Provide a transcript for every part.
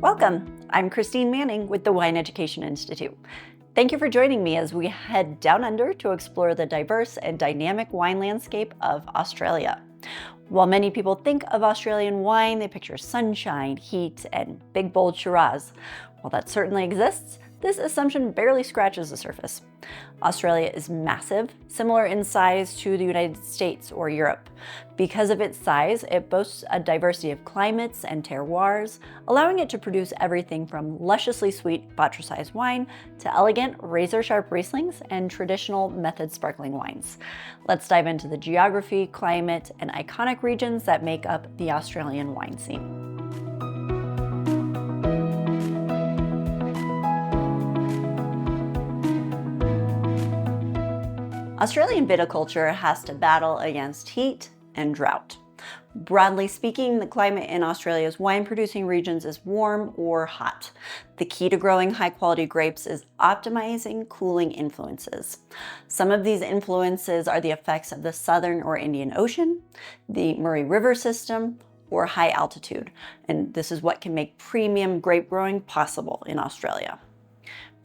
Welcome! I'm Christine Manning with the Wine Education Institute. Thank you for joining me as we head down under to explore the diverse and dynamic wine landscape of Australia. While many people think of Australian wine, they picture sunshine, heat, and big bold Shiraz. While that certainly exists, this assumption barely scratches the surface. Australia is massive, similar in size to the United States or Europe. Because of its size, it boasts a diversity of climates and terroirs, allowing it to produce everything from lusciously sweet botrytis wine to elegant, razor-sharp Rieslings and traditional method sparkling wines. Let's dive into the geography, climate, and iconic regions that make up the Australian wine scene. Australian viticulture has to battle against heat and drought. Broadly speaking, the climate in Australia's wine-producing regions is warm or hot. The key to growing high-quality grapes is optimizing cooling influences. Some of these influences are the effects of the Southern or Indian Ocean, the Murray River system, or high altitude, and this is what can make premium grape growing possible in Australia.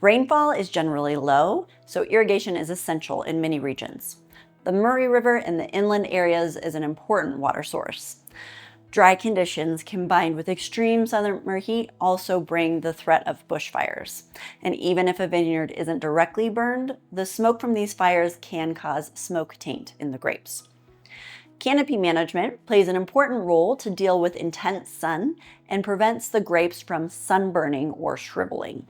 Rainfall is generally low, so irrigation is essential in many regions. The Murray River in the inland areas is an important water source. Dry conditions combined with extreme summer heat also bring the threat of bushfires. And even if a vineyard isn't directly burned, the smoke from these fires can cause smoke taint in the grapes. Canopy management plays an important role to deal with intense sun and prevents the grapes from sunburning or shriveling.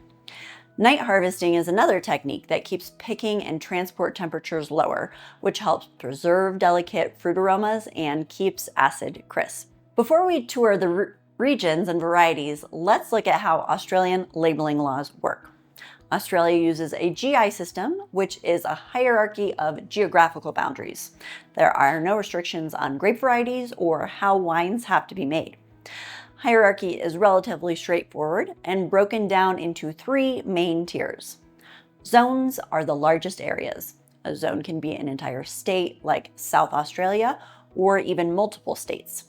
Night harvesting is another technique that keeps picking and transport temperatures lower, which helps preserve delicate fruit aromas and keeps acid crisp. Before we tour the regions and varieties, let's look at how Australian labeling laws work. Australia uses a GI system, which is a hierarchy of geographical boundaries. There are no restrictions on grape varieties or how wines have to be made. Hierarchy is relatively straightforward and broken down into three main tiers. Zones are the largest areas. A zone can be an entire state like South Australia or even multiple states.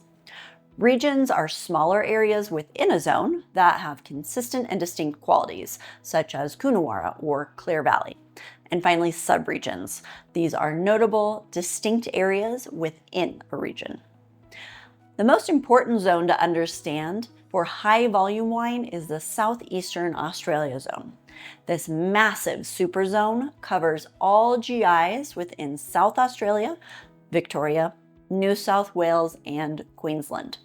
Regions are smaller areas within a zone that have consistent and distinct qualities, such as Coonawarra or Clear Valley. And finally, subregions. These are notable, distinct areas within a region. The most important zone to understand for high volume wine is the Southeastern Australia zone. This massive superzone covers all GIs within South Australia, Victoria, New South Wales, and Queensland.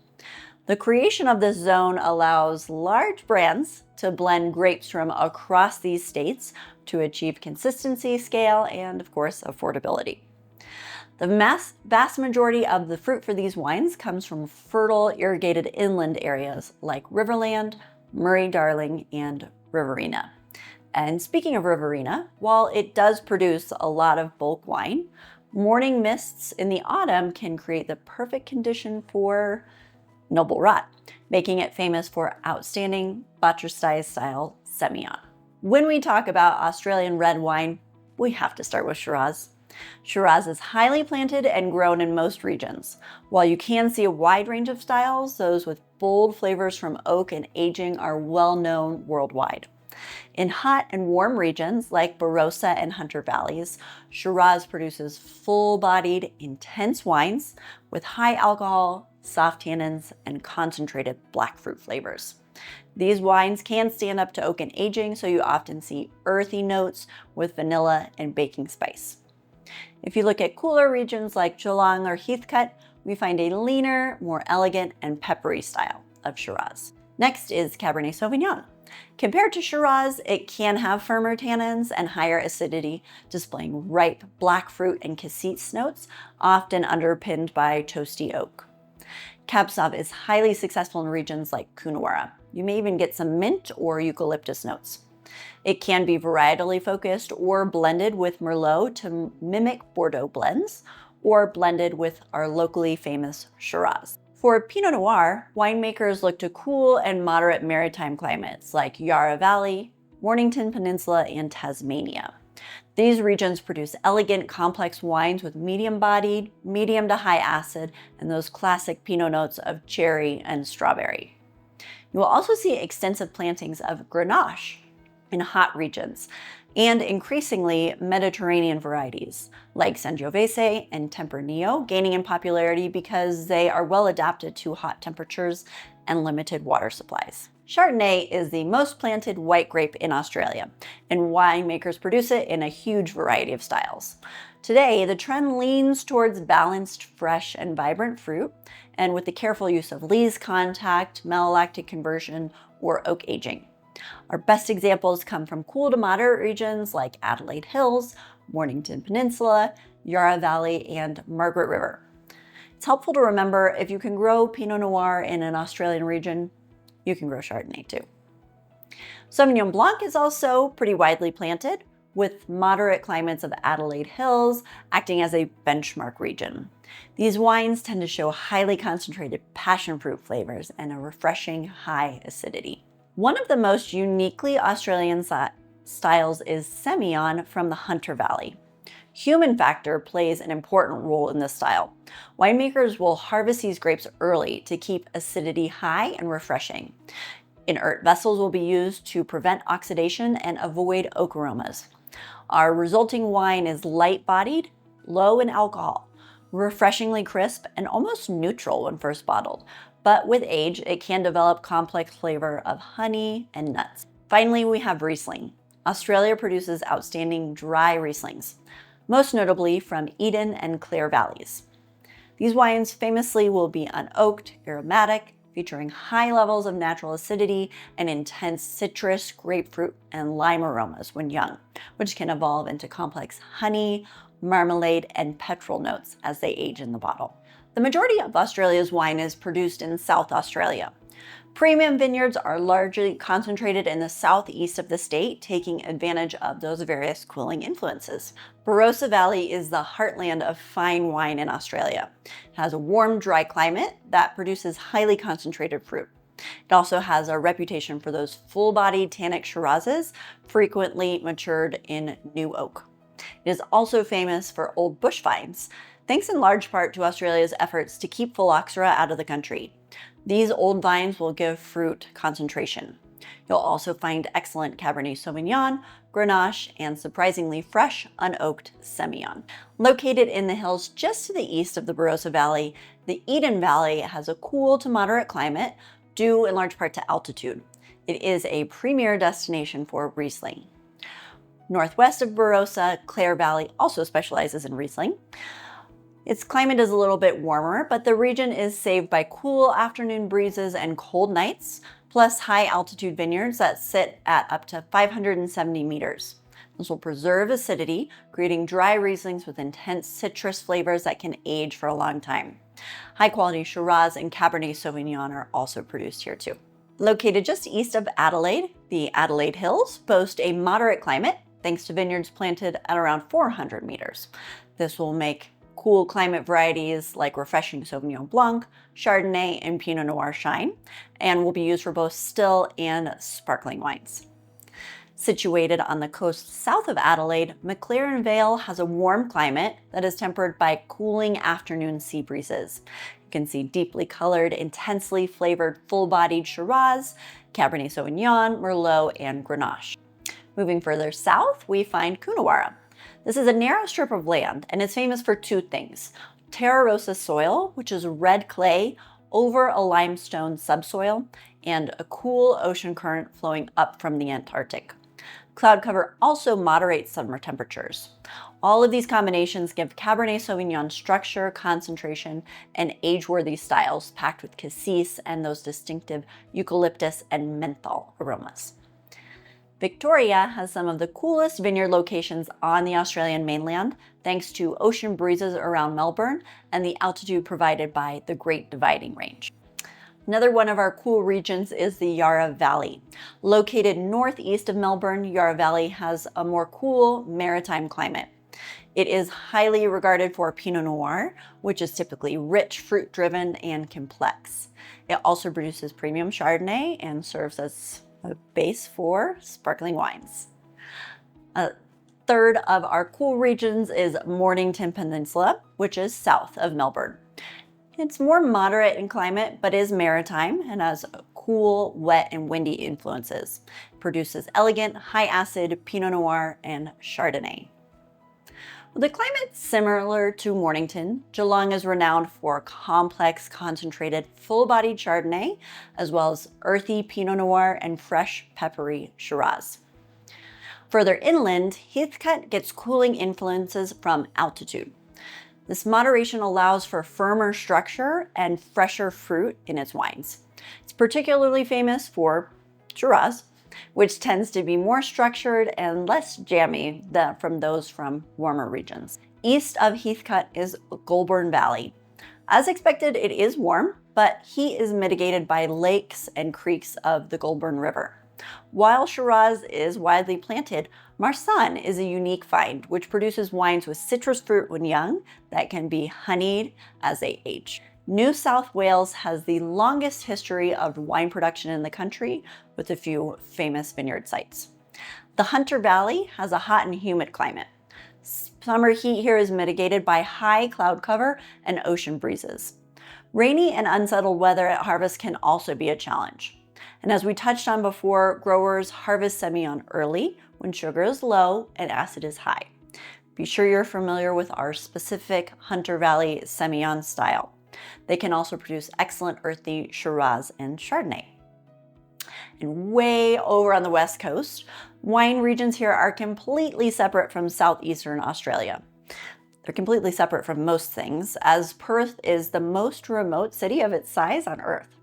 The creation of this zone allows large brands to blend grapes from across these states to achieve consistency, scale, and of course, affordability. The vast majority of the fruit for these wines comes from fertile, irrigated inland areas like Riverland, Murray-Darling, and Riverina. And speaking of Riverina, while it does produce a lot of bulk wine, morning mists in the autumn can create the perfect condition for noble rot, making it famous for outstanding botrytis-style Semillon. When we talk about Australian red wine, we have to start with Shiraz. Shiraz is highly planted and grown in most regions. While you can see a wide range of styles, those with bold flavors from oak and aging are well known worldwide. In hot and warm regions like Barossa and Hunter Valleys, Shiraz produces full-bodied, intense wines with high alcohol, soft tannins, and concentrated black fruit flavors. These wines can stand up to oak and aging, so you often see earthy notes with vanilla and baking spice. If you look at cooler regions like Geelong or Heathcote, we find a leaner, more elegant, and peppery style of Shiraz. Next is Cabernet Sauvignon. Compared to Shiraz, it can have firmer tannins and higher acidity, displaying ripe black fruit and cassis notes, often underpinned by toasty oak. Cab Sauv is highly successful in regions like Coonawarra. You may even get some mint or eucalyptus notes. It can be varietally focused or blended with Merlot to mimic Bordeaux blends, or blended with our locally famous Shiraz. For Pinot Noir, winemakers look to cool and moderate maritime climates like Yarra Valley, Mornington Peninsula, and Tasmania. These regions produce elegant, complex wines with medium-bodied, medium to high acid, and those classic Pinot notes of cherry and strawberry. You will also see extensive plantings of Grenache in hot regions, and increasingly Mediterranean varieties like Sangiovese and Tempranillo gaining in popularity because they are well adapted to hot temperatures and limited water supplies. Chardonnay is the most planted white grape in Australia, and winemakers produce it in a huge variety of styles. Today, the trend leans towards balanced, fresh, and vibrant fruit, and with the careful use of lees contact, malolactic conversion, or oak aging. Our best examples come from cool to moderate regions like Adelaide Hills, Mornington Peninsula, Yarra Valley, and Margaret River. It's helpful to remember if you can grow Pinot Noir in an Australian region, you can grow Chardonnay too. Sauvignon Blanc is also pretty widely planted, with moderate climates of Adelaide Hills acting as a benchmark region. These wines tend to show highly concentrated passion fruit flavors and a refreshing high acidity. One of the most uniquely Australian styles is Semillon from the Hunter Valley. Human factor plays an important role in this style. Winemakers will harvest these grapes early to keep acidity high and refreshing. Inert vessels will be used to prevent oxidation and avoid oak aromas. Our resulting wine is light-bodied, low in alcohol, refreshingly crisp, and almost neutral when first bottled. But with age, it can develop complex flavor of honey and nuts. Finally, we have Riesling. Australia produces outstanding dry Rieslings, most notably from Eden and Clare Valleys. These wines famously will be unoaked, aromatic, featuring high levels of natural acidity and intense citrus, grapefruit, and lime aromas when young, which can evolve into complex honey, marmalade, and petrol notes as they age in the bottle. The majority of Australia's wine is produced in South Australia. Premium vineyards are largely concentrated in the southeast of the state, taking advantage of those various cooling influences. Barossa Valley is the heartland of fine wine in Australia. It has a warm, dry climate that produces highly concentrated fruit. It also has a reputation for those full-bodied tannic Shirazes, frequently matured in new oak. It is also famous for old bush vines, thanks in large part to Australia's efforts to keep phylloxera out of the country. These old vines will give fruit concentration. You'll also find excellent Cabernet Sauvignon, Grenache, and surprisingly fresh, unoaked Semillon. Located in the hills just to the east of the Barossa Valley, the Eden Valley has a cool to moderate climate, due in large part to altitude. It is a premier destination for Riesling. Northwest of Barossa, Clare Valley also specializes in Riesling. Its climate is a little bit warmer, but the region is saved by cool afternoon breezes and cold nights, plus high altitude vineyards that sit at up to 570 meters. This will preserve acidity, creating dry Rieslings with intense citrus flavors that can age for a long time. High quality Shiraz and Cabernet Sauvignon are also produced here too. Located just east of Adelaide, the Adelaide Hills boast a moderate climate thanks to vineyards planted at around 400 meters. This will make cool climate varieties like refreshing Sauvignon Blanc, Chardonnay, and Pinot Noir shine, and will be used for both still and sparkling wines. Situated on the coast south of Adelaide, McLaren Vale has a warm climate that is tempered by cooling afternoon sea breezes. You can see deeply colored, intensely flavored, full-bodied Shiraz, Cabernet Sauvignon, Merlot, and Grenache. Moving further south, we find Coonawarra. This is a narrow strip of land, and it's famous for two things: Terra Rossa soil, which is red clay over a limestone subsoil, and a cool ocean current flowing up from the Antarctic. Cloud cover also moderates summer temperatures. All of these combinations give Cabernet Sauvignon structure, concentration, and age-worthy styles packed with cassis and those distinctive eucalyptus and menthol aromas. Victoria has some of the coolest vineyard locations on the Australian mainland, thanks to ocean breezes around Melbourne and the altitude provided by the Great Dividing Range. Another one of our cool regions is the Yarra Valley. Located northeast of Melbourne, Yarra Valley has a more cool maritime climate. It is highly regarded for Pinot Noir, which is typically rich, fruit-driven, and complex. It also produces premium Chardonnay and serves as a base for sparkling wines. A third of our cool regions is Mornington Peninsula, which is south of Melbourne. It's more moderate in climate, but is maritime and has cool, wet, and windy influences. It produces elegant, high-acid Pinot Noir and Chardonnay. With a climate similar to Mornington, Geelong is renowned for complex, concentrated, full-bodied Chardonnay, as well as earthy Pinot Noir and fresh, peppery Shiraz. Further inland, Heathcote gets cooling influences from altitude. This moderation allows for firmer structure and fresher fruit in its wines. It's particularly famous for Shiraz, which tends to be more structured and less jammy than from those from warmer regions. East of Heathcote is Goulburn Valley. As expected, it is warm, but heat is mitigated by lakes and creeks of the Goulburn River. While Shiraz is widely planted, Marsanne is a unique find, which produces wines with citrus fruit when young that can be honeyed as they age. New South Wales has the longest history of wine production in the country, with a few famous vineyard sites. The Hunter Valley has a hot and humid climate. Summer heat here is mitigated by high cloud cover and ocean breezes. Rainy and unsettled weather at harvest can also be a challenge. And as we touched on before, growers harvest Semillon early when sugar is low and acid is high. Be sure you're familiar with our specific Hunter Valley Semillon style. They can also produce excellent earthy Shiraz and Chardonnay. And way over on the west coast, wine regions here are completely separate from southeastern Australia. They're completely separate from most things, as Perth is the most remote city of its size on Earth.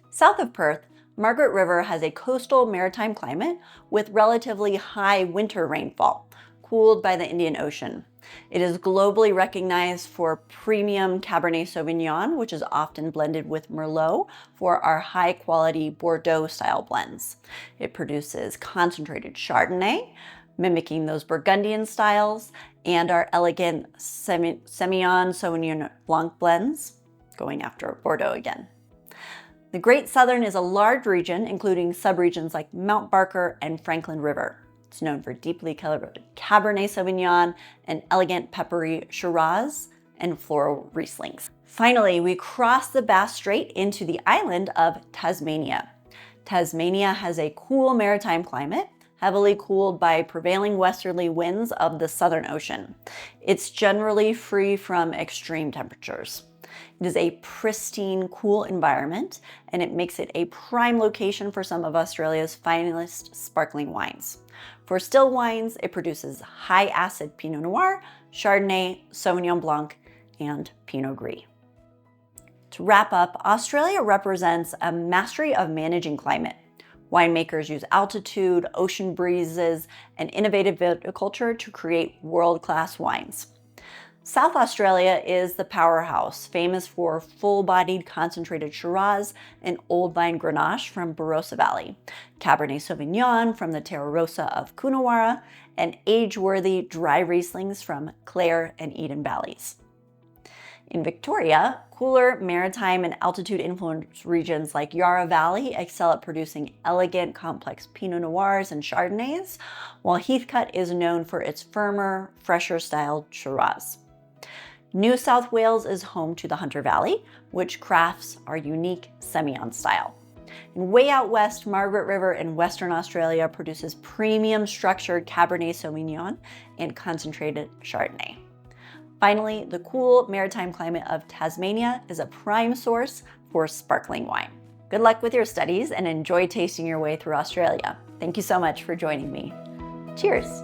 South of Perth, Margaret River has a coastal maritime climate with relatively high winter rainfall, cooled by the Indian Ocean. It is globally recognized for premium Cabernet Sauvignon, which is often blended with Merlot for our high-quality Bordeaux-style blends. It produces concentrated Chardonnay, mimicking those Burgundian styles, and our elegant Semillon Sauvignon Blanc blends, going after Bordeaux again. The Great Southern is a large region, including subregions like Mount Barker and Franklin River. It's known for deeply colored Cabernet Sauvignon and elegant peppery Shiraz and floral Rieslings. Finally, we cross the Bass Strait into the island of Tasmania. Tasmania has a cool maritime climate, heavily cooled by prevailing westerly winds of the Southern Ocean. It's generally free from extreme temperatures. It is a pristine, cool environment, and it makes it a prime location for some of Australia's finest sparkling wines. For still wines, it produces high-acid Pinot Noir, Chardonnay, Sauvignon Blanc, and Pinot Gris. To wrap up, Australia represents a mastery of managing climate. Winemakers use altitude, ocean breezes, and innovative viticulture to create world-class wines. South Australia is the powerhouse, famous for full-bodied concentrated Shiraz and old vine Grenache from Barossa Valley, Cabernet Sauvignon from the Terra Rossa of Coonawarra, and age-worthy dry Rieslings from Clare and Eden Valleys. In Victoria, cooler maritime and altitude-influenced regions like Yarra Valley excel at producing elegant, complex Pinot Noirs and Chardonnays, while Heathcote is known for its firmer, fresher-styled Shiraz. New South Wales is home to the Hunter Valley, which crafts our unique Semillon style. And way out west, Margaret River in Western Australia produces premium structured Cabernet Sauvignon and concentrated Chardonnay. Finally, the cool maritime climate of Tasmania is a prime source for sparkling wine. Good luck with your studies and enjoy tasting your way through Australia. Thank you so much for joining me. Cheers!